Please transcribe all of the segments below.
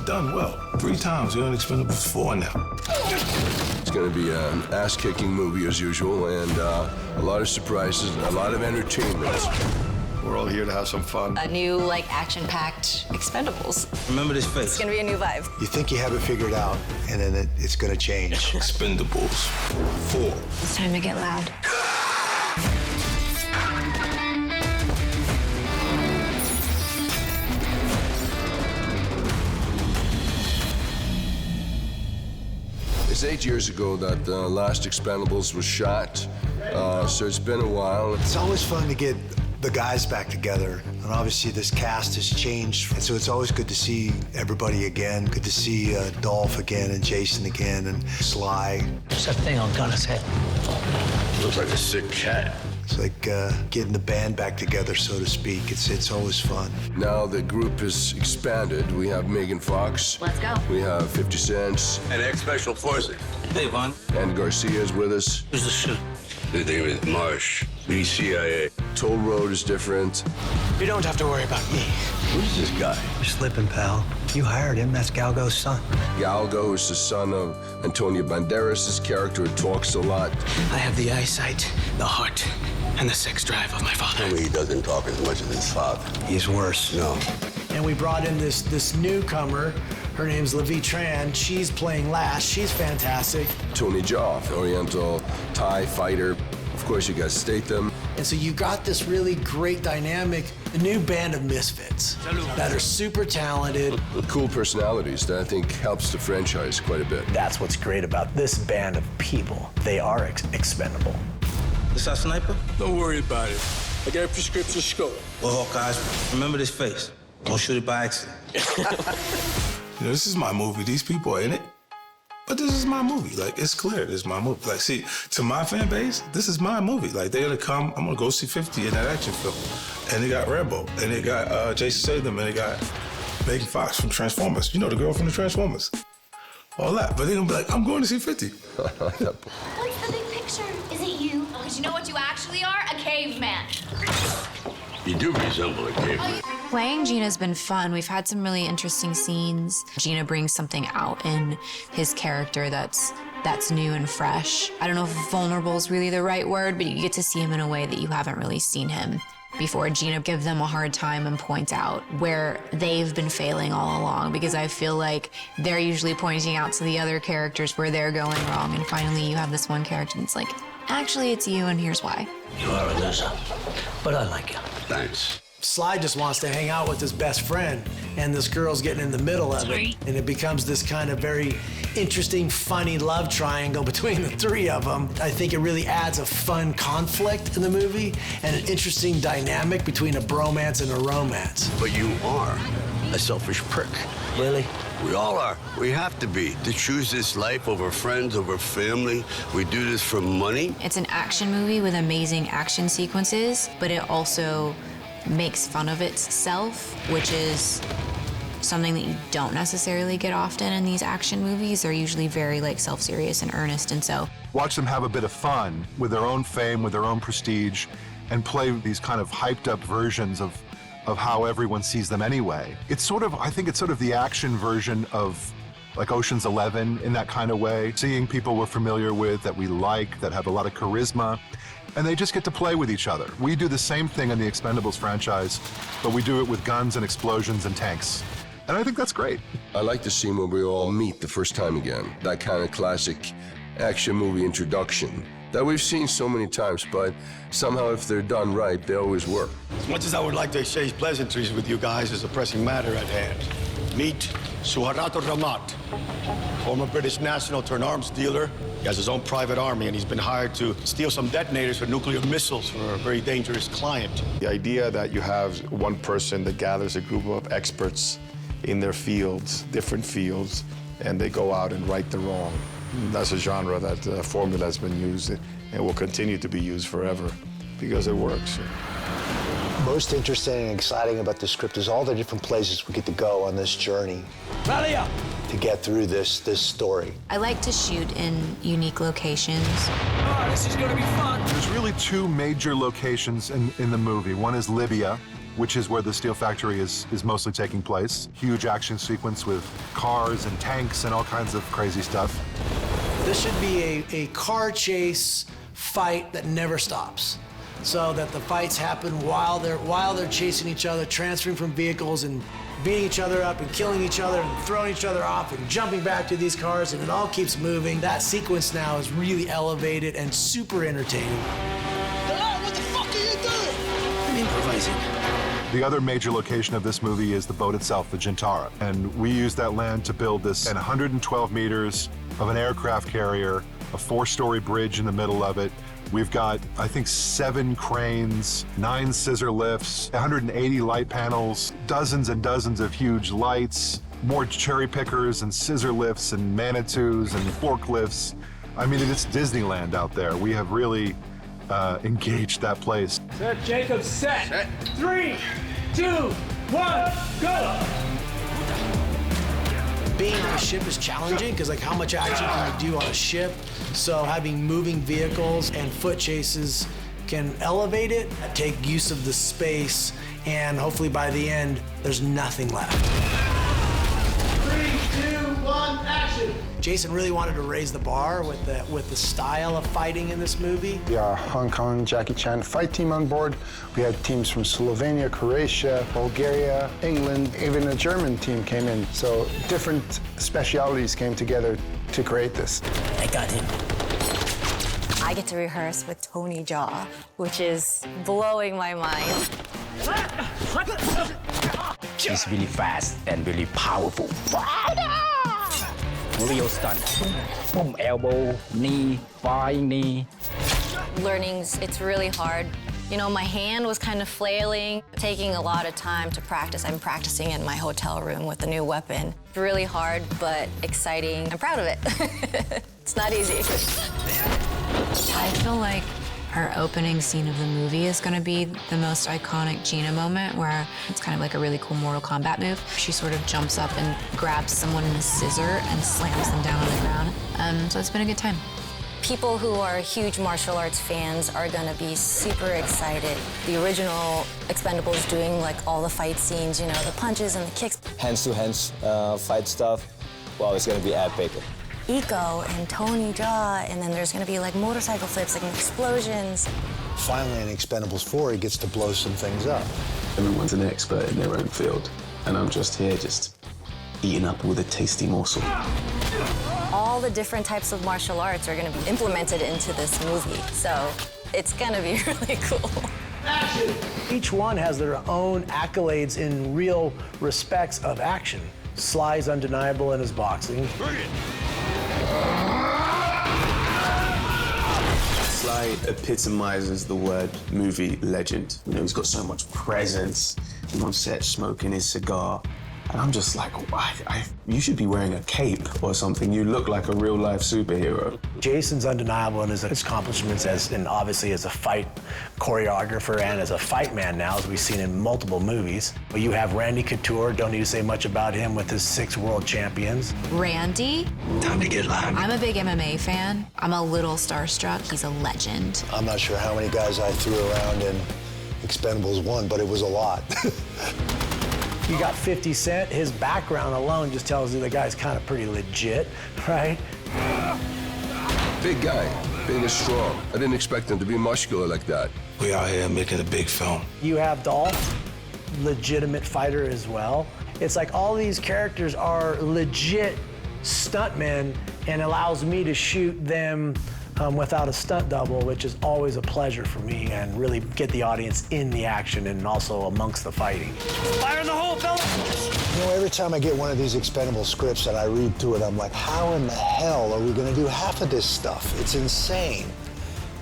done well. 3 times, you're on Expendables 4 now. It's going to be an ass-kicking movie as usual, and a lot of surprises and a lot of entertainment. We're all here to have some fun. A new, action-packed Expendables. Remember this face. It's gonna be a new vibe. You think you have it figured out, and then it's gonna change. Expendables 4. It's time to get loud. It's 8 years ago that the last Expendables was shot, so it's been a while. It's always fun to get the guys back together, and obviously this cast has changed, and so it's always good to see everybody again. Good to see Dolph again, and Jason again, and Sly. What's that thing on Gunner's head? Looks like a sick cat. It's like getting the band back together, so to speak. It's always fun. Now the group is expanded. We have Megan Fox. Let's go. We have 50 Cent. And ex-special forces. Hey, Von. And Garcia is with us. Who's the shoot? His name is Marsh, CIA. Toll Road is different. You don't have to worry about me. Who's this guy? You're slipping, pal. You hired him. That's Galgo's son. Galgo is the son of Antonio Banderas' character who talks a lot. I have the eyesight, the heart, and the sex drive of my father. Tell me he doesn't talk as much as his father. He's worse. No. And we brought in this newcomer. Her name's Levi Tran. She's playing Lash. She's fantastic. Tony Jaa, Oriental Thai fighter. Of course, you got State-them. And so you got this really great dynamic, a new band of misfits that are super talented. Cool personalities that I think helps the franchise quite a bit. That's what's great about this band of people. They are expendable. This our sniper? Don't worry about it. I got a prescription scope. Well, guys, remember this face. Don't shoot it by accident. You know, this is my movie. These people are in it. But this is my movie. It's clear this is my movie. See, to my fan base, this is my movie. They're gonna come, I'm gonna go see 50 in that action film. And they got Rambo, and they got Jason Statham, and they got Megan Fox from Transformers. You know, the girl from the Transformers. All that. But they're gonna be like, I'm going to see 50. What's the big picture? Is it you? Because you know what you actually are? A caveman. You do resemble a caveman. Playing Gina's been fun. We've had some really interesting scenes. Gina brings something out in his character that's new and fresh. I don't know if vulnerable is really the right word, but you get to see him in a way that you haven't really seen him before. Gina gives them a hard time and points out where they've been failing all along, because I feel like they're usually pointing out to the other characters where they're going wrong, and finally you have this one character that's like, actually it's you and here's why. You are a loser, but I like you. Thanks. Sly just wants to hang out with his best friend, and this girl's getting in the middle of it. And it becomes this kind of very interesting, funny love triangle between the three of them. I think it really adds a fun conflict in the movie and an interesting dynamic between a bromance and a romance. But you are a selfish prick. Really? We all are. We have to be. To choose this life over friends, over family. We do this for money. It's an action movie with amazing action sequences, but it also makes fun of itself, which is something that you don't necessarily get often in these action movies. They're usually very self-serious and earnest, and so watch them have a bit of fun with their own fame, with their own prestige, and play these kind of hyped up versions of how everyone sees them anyway. I think it's sort of the action version of Ocean's 11 in that kind of way, seeing people we're familiar with, that we like, that have a lot of charisma, and they just get to play with each other. We do the same thing in the Expendables franchise, but we do it with guns and explosions and tanks. And I think that's great. I like the scene where we all meet the first time again. That kind of classic action movie introduction that we've seen so many times, but somehow if they're done right, they always work. As much as I would like to exchange pleasantries with you guys, there's a pressing matter at hand. Meet Suharto Ramat, former British national turned arms dealer. He has his own private army, and he's been hired to steal some detonators for nuclear missiles for a very dangerous client. The idea that you have one person that gathers a group of experts in their fields, different fields, and they go out and right the wrong. That's a genre, that formula has been used and will continue to be used forever because it works. Most interesting and exciting about the script is all the different places we get to go on this journey. Rally up! To get through this story. I like to shoot in unique locations. Oh, this is gonna be fun. There's really two major locations in the movie. One is Libya, which is where the steel factory is mostly taking place. Huge action sequence with cars and tanks and all kinds of crazy stuff. This should be a car chase fight that never stops, so that the fights happen while they're chasing each other, transferring from vehicles and beating each other up and killing each other and throwing each other off and jumping back to these cars, and it all keeps moving. That sequence now is really elevated and super entertaining. What the fuck are you doing? I'm improvising. The other major location of this movie is the boat itself, the Gintara. And we used that land to build this 112 meters of an aircraft carrier, a 4-story bridge in the middle of it. We've got, I think, 7 cranes, 9 scissor lifts, 180 light panels, dozens and dozens of huge lights, more cherry pickers and scissor lifts and Manitous and forklifts. I mean, it's Disneyland out there. We have really engaged that place. Set, Jacob, set. 3, 2, 1, go! Being on a ship is challenging because, like, how much action can you do on a ship? So having moving vehicles and foot chases can elevate it, take use of the space, and hopefully by the end, there's nothing left. 3, 2, 1, action! Jason really wanted to raise the bar with the style of fighting in this movie. We are Hong Kong Jackie Chan fight team on board. We had teams from Slovenia, Croatia, Bulgaria, England, even a German team came in. So different specialities came together to create this. I got him. I get to rehearse with Tony Jaa, which is blowing my mind. He's really fast and really powerful. Real stunt. Boom, elbow, knee, flying knee. Learnings, it's really hard. You know, my hand was kind of flailing, taking a lot of time to practice. I'm practicing in my hotel room with the new weapon. Really hard, but exciting. I'm proud of it. It's not easy. I feel like her opening scene of the movie is gonna be the most iconic Gina moment, where it's kind of like a really cool Mortal Kombat move. She sort of jumps up and grabs someone in a scissor and slams them down on the ground. So it's been a good time. People who are huge martial arts fans are gonna be super excited. The original Expendables doing like all the fight scenes, you know, the punches and the kicks. Hands-to-hands fight stuff, well, it's gonna be epic. Iko and Tony Jaa, and then there's gonna be like motorcycle flips, like explosions. Finally, in Expendables 4, he gets to blow some things up. Everyone's an expert in their own field, and I'm just here, just eating up all the tasty morsel. All the different types of martial arts are gonna be implemented into this movie, so it's gonna be really cool. Action! Each one has their own accolades in real respects of action. Sly's undeniable in his boxing. Sly epitomizes the word movie legend. You know, he's got so much presence. He's on set smoking his cigar. And I'm just like, you should be wearing a cape or something. You look like a real-life superhero. Jason's undeniable in his accomplishments and obviously as a fight choreographer and as a fight man now, as we've seen in multiple movies. But you have Randy Couture, don't need to say much about him with his 6 world champions. Randy? Time to get loud. I'm a big MMA fan. I'm a little starstruck. He's a legend. I'm not sure how many guys I threw around in Expendables 1, but it was a lot. You got 50 Cent. His background alone just tells you the guy's kind of pretty legit, right? Big guy, big and strong. I didn't expect him to be muscular like that. We out here making a big film. You have Dolph, legitimate fighter as well. It's like all these characters are legit stuntmen and allows me to shoot them without a stunt double, which is always a pleasure for me, and really get the audience in the action and also amongst the fighting. Fire in the hole, fellas! You know, every time I get one of these Expendable scripts and I read through it, I'm like, how in the hell are we gonna do half of this stuff? It's insane.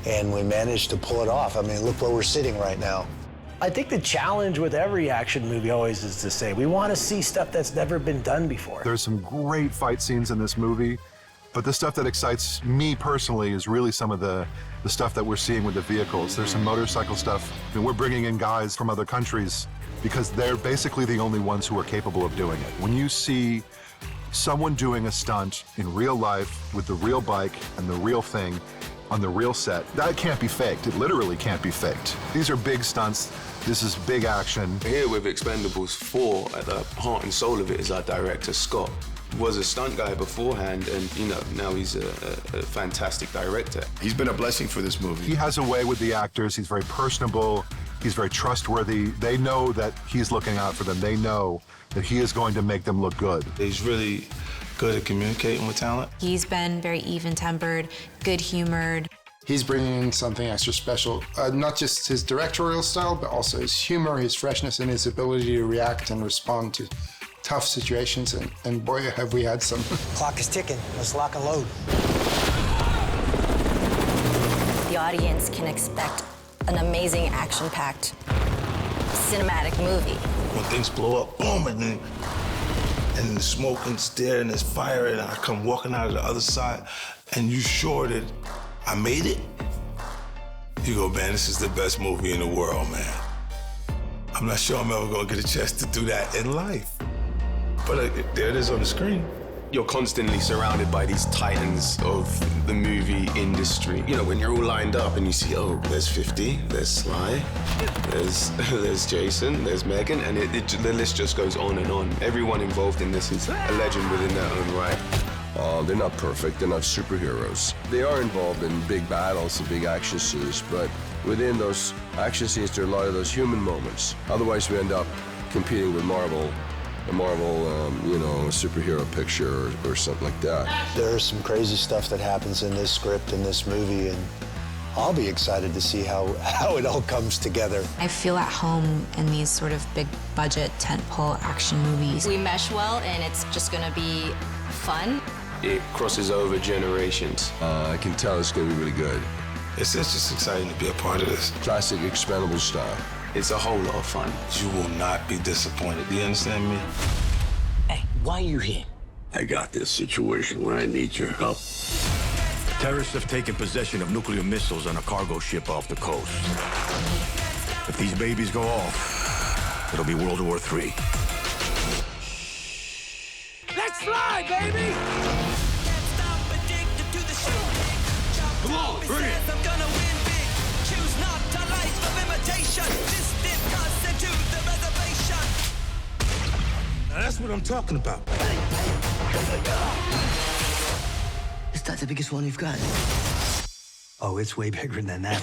And we managed to pull it off. I mean, look where we're sitting right now. I think the challenge with every action movie always is to say, we want to see stuff that's never been done before. There's some great fight scenes in this movie, but the stuff that excites me personally is really some of the stuff that we're seeing with the vehicles. There's some motorcycle stuff. I mean, we're bringing in guys from other countries because they're basically the only ones who are capable of doing it. When you see someone doing a stunt in real life with the real bike and the real thing, on the real set. That can't be faked. It literally can't be faked. These are big stunts. This is big action. Here with Expendables 4, at the heart and soul of it is our director, Scott. Was a stunt guy beforehand, and you know, now he's a fantastic director. He's been a blessing for this movie. He has a way with the actors. He's very personable. He's very trustworthy. They know that he's looking out for them. They know that he is going to make them look good. He's really good at communicating with talent. He's been very even-tempered, good-humored. He's bringing in something extra special, not just his directorial style, but also his humor, his freshness, and his ability to react and respond to tough situations, and boy, have we had some. Clock is ticking. Let's lock and load. The audience can expect an amazing action-packed cinematic movie. When things blow up, boom, and the smoke and stare and there's fire, and I come walking out of the other side, and you sure that I made it? You go, man, this is the best movie in the world, man. I'm not sure I'm ever gonna get a chance to do that in life. But there it is on the screen. You're constantly surrounded by these titans of the movie industry. You know, when you're all lined up and you see, oh, there's 50, there's Sly, there's Jason, there's Meigan, and the list just goes on and on. Everyone involved in this is a legend within their own right. They're not perfect, they're not superheroes. They are involved in big battles and big action scenes, but within those action scenes, there are a lot of those human moments. Otherwise, we end up competing with Marvel, you know, superhero picture or something like that. There's some crazy stuff that happens in this script, in this movie, and I'll be excited to see how it all comes together. I feel at home in these sort of big budget tentpole action movies. We mesh well, and it's just gonna be fun. It crosses over generations. I can tell it's gonna be really good. It's just exciting to be a part of this. Classic Expendables style. It's a whole lot of fun. You will not be disappointed. Do you understand me? Hey, why are you here? I got this situation where I need your help. Terrorists have taken possession of nuclear missiles on a cargo ship off the coast. If these babies go off, it'll be World War III. Let's fly, baby! Come on, bring it! Now that's what I'm talking about. Is that the biggest one you've got? Oh, it's way bigger than that.